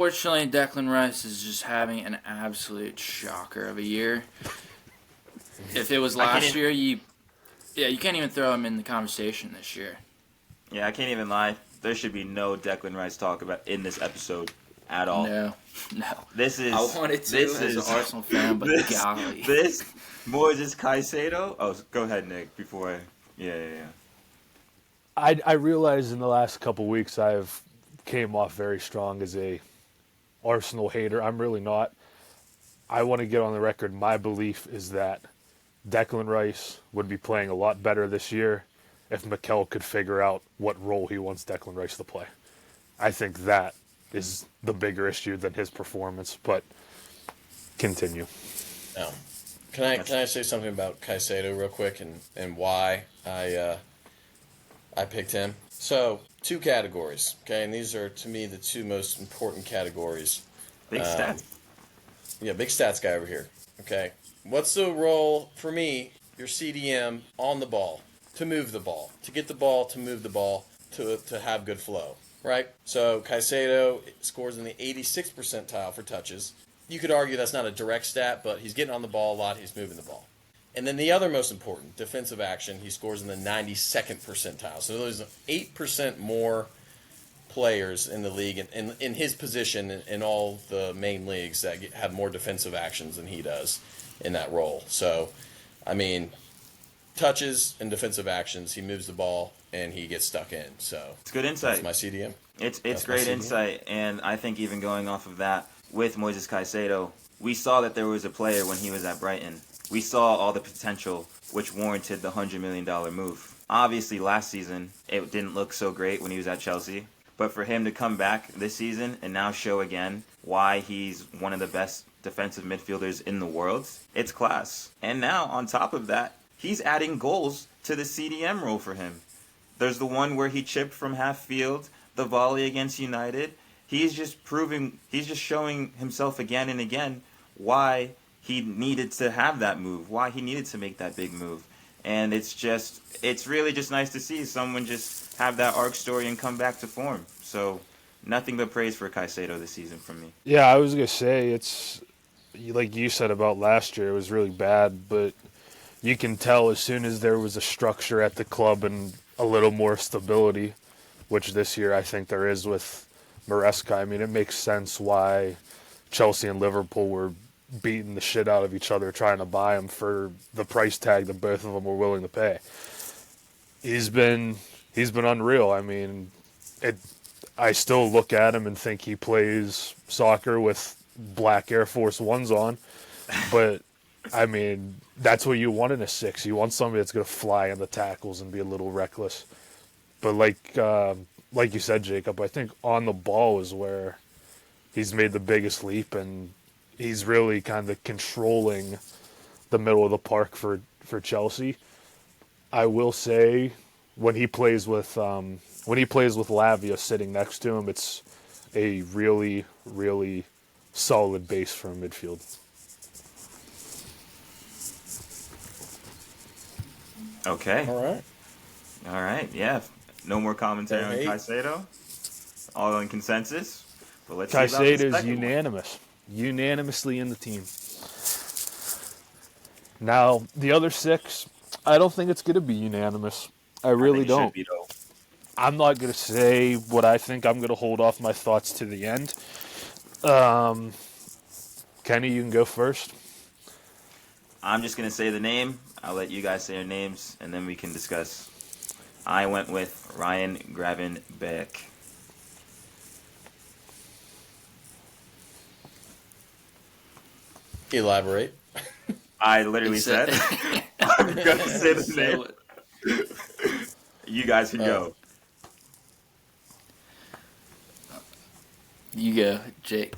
Fortunately, Declan Rice is just having an absolute shocker of a year. If it was last year, you can't even throw him in the conversation this year. Yeah, I can't even lie. There should be no Declan Rice talk about in this episode at all. No. This is. I wanted to as an Arsenal fan, but golly. This more just Caicedo. Oh, go ahead, Nick. Before I. Yeah. I realize in the last couple weeks I've came off very strong as a Arsenal hater. I'm really not. I want to get on the record. My belief is that Declan Rice would be playing a lot better this year if Mikel could figure out what role he wants Declan Rice to play. I think that is the bigger issue than his performance, but continue. Now, can I say something about Caicedo real quick and why I picked him? So, two categories, okay, and these are to me the two most important categories. Big stats. Yeah, big stats guy over here. Okay, what's the role for me? Your CDM on the ball, to move the ball, to get the ball, to move the ball, to have good flow, right? So Caicedo scores in the 86th percentile for touches. You could argue that's not a direct stat, but he's getting on the ball a lot. He's moving the ball. And then the other most important, defensive action, he scores in the 92nd percentile. So there's 8% more players in the league in his position in all the main leagues that have more defensive actions than he does in that role. So, I mean, touches and defensive actions, he moves the ball and he gets stuck in. So it's good insight. That's my CDM. It's great insight, and I think even going off of that with Moises Caicedo, we saw that there was a player when he was at Brighton. We saw all the potential which warranted the $100 million move. Obviously, last season, it didn't look so great when he was at Chelsea. But for him to come back this season and now show again why he's one of the best defensive midfielders in the world, it's class. And now, on top of that, he's adding goals to the CDM role for him. There's the one where he chipped from half field, the volley against United. He's just showing himself again and again why he needed to have that move, why he needed to make that big move. And it's really just nice to see someone just have that arc story and come back to form. So nothing but praise for Caicedo this season from me. Yeah, I was going to say, it's like you said about last year, it was really bad, but you can tell as soon as there was a structure at the club and a little more stability, which this year I think there is with Maresca. I mean, it makes sense why Chelsea and Liverpool were beating the shit out of each other trying to buy him for the price tag that both of them were willing to pay. He's been unreal. I mean, I still look at him and think he plays soccer with black Air Force Ones on, but I mean, that's what you want in a six. You want somebody that's going to fly in the tackles and be a little reckless. But like you said, Jacob, I think on the ball is where he's made the biggest leap, and he's really kind of controlling the middle of the park for Chelsea. I will say when he plays with Lavia sitting next to him, it's a really, really solid base for a midfield. Okay. All right. Yeah. No more commentary on Caicedo. All in consensus. But let's see about the Caicedo is second unanimous. Unanimously in the team. Now, the other six, I don't think it's going to be unanimous. I really don't. Should be, though. I'm not going to say what I think. I'm going to hold off my thoughts to the end. Kenny, you can go first. I'm just going to say the name. I'll let you guys say your names, and then we can discuss. I went with Ryan Gravenberch. Elaborate. I literally said I'm going to say the name. You guys can go. You go, Jake.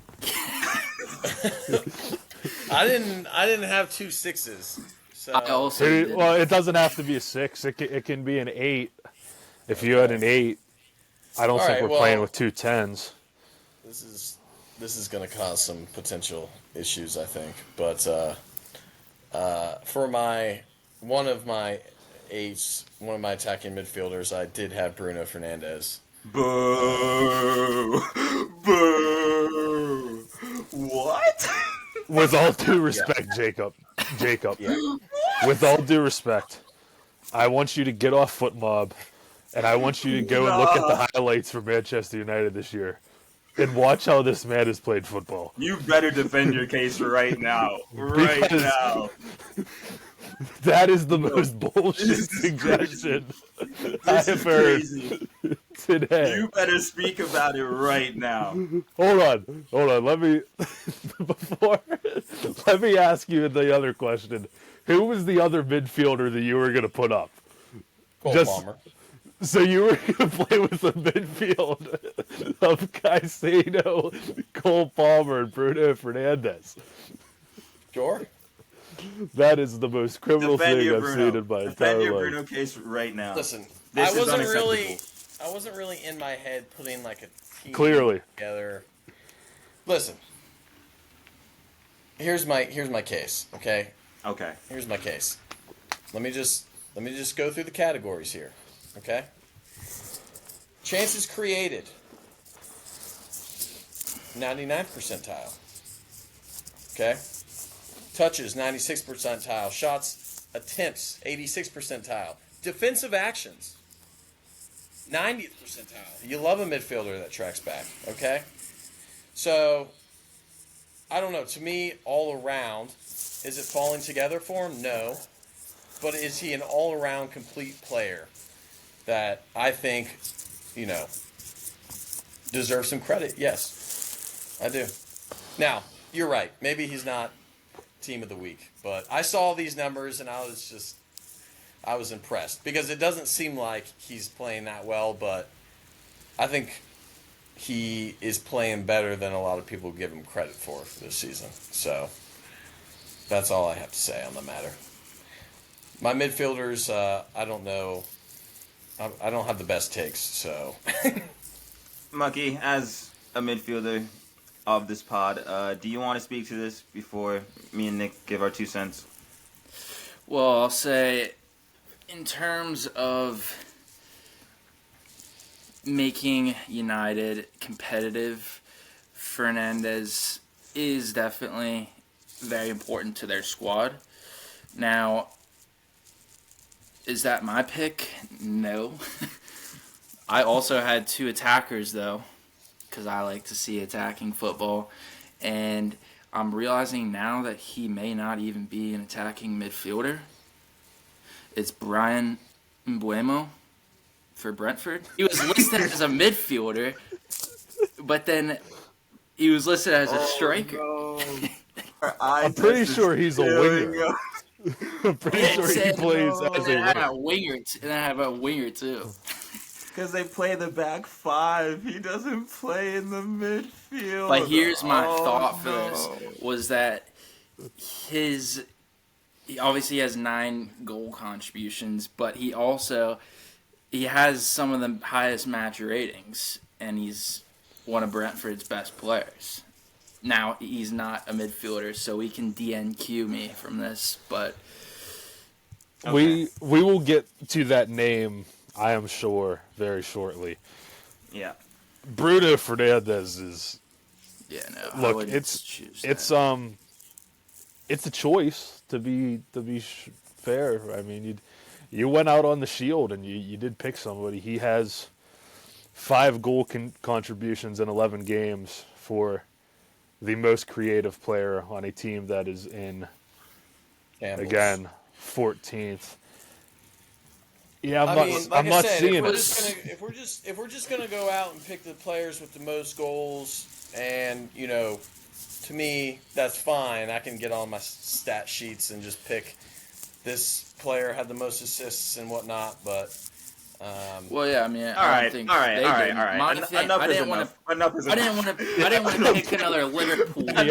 I didn't have 2 6s. So I also Well, it doesn't have to be a 6. It can be an 8. If you had an 8, I don't think we're playing with 2 10s. This is going to cause some potential issues, I think. But for one of my attacking midfielders, I did have Bruno Fernandes. Boo! Boo! with all due respect, Jacob, with all due respect, I want you to get off Foot Mob, and I want you to go and look at the highlights for Manchester United this year, and watch how this man has played football. You better defend your case right now. Right now. That is the most bullshit suggestion I have heard today. You better speak about it right now. Hold on. Let me ask you the other question. Who was the other midfielder that you were going to put up? Cole Palmer. So you were going to play with the midfield of Caicedo, Cole Palmer, and Bruno Fernandes. Sure. That is the most criminal Defend thing your I've Bruno. seen in my entire Defend your life. Bruno case right now. Listen, This I is unacceptable. wasn't really in my head putting like a team Clearly. together. Listen, here's my case. Okay, Okay. here's my case. Let me just go through the categories here. Okay. Chances created, 99th percentile. Okay. Touches, 96th percentile. Shots, attempts, 86th percentile. Defensive actions, 90th percentile. You love a midfielder that tracks back, okay? So, I don't know. To me, all around, is it falling together for him? No. But is he an all-around complete player that I think, deserves some credit? Yes, I do. Now, you're right. Maybe he's not team of the week. But I saw these numbers and I was impressed. Because it doesn't seem like he's playing that well, but I think he is playing better than a lot of people give him credit for this season. So, that's all I have to say on the matter. My midfielders, I don't know. I don't have the best takes, so. Mucky, as a midfielder of this pod, do you want to speak to this before me and Nick give our 2 cents? Well, I'll say, in terms of making United competitive, Fernandes is definitely very important to their squad. Now, is that my pick? No. I also had 2 attackers, though, because I like to see attacking football. And I'm realizing now that he may not even be an attacking midfielder. It's Brian Mbuemo for Brentford. He was listed as a midfielder, but then he was listed as a striker. No. I'm pretty sure he's a winger. I'm pretty sure he plays as a winger. And I have a winger too. Because they play the back 5. He doesn't play in the midfield. But here's my thought for this, was that he obviously has 9 goal contributions, but he has some of the highest match ratings, and he's one of Brentford's best players. Now, he's not a midfielder, so he can DNQ me from this, but... Okay. We will get to that name, I am sure, very shortly. Yeah. Bruno Fernandes is... Yeah, no. Look, it's a choice, to be fair. I mean, you went out on the shield and you did pick somebody. He has 5 goal contributions in 11 games for the most creative player on a team that is in, again, 14th. Yeah, I'm not seeing it. If we're just gonna go out and pick the players with the most goals, and to me that's fine. I can get on my stat sheets and just pick this player had the most assists and whatnot. But well, yeah, I mean, all right. Enough is enough. Enough is enough. I didn't want to pick another Liverpool. Yeah,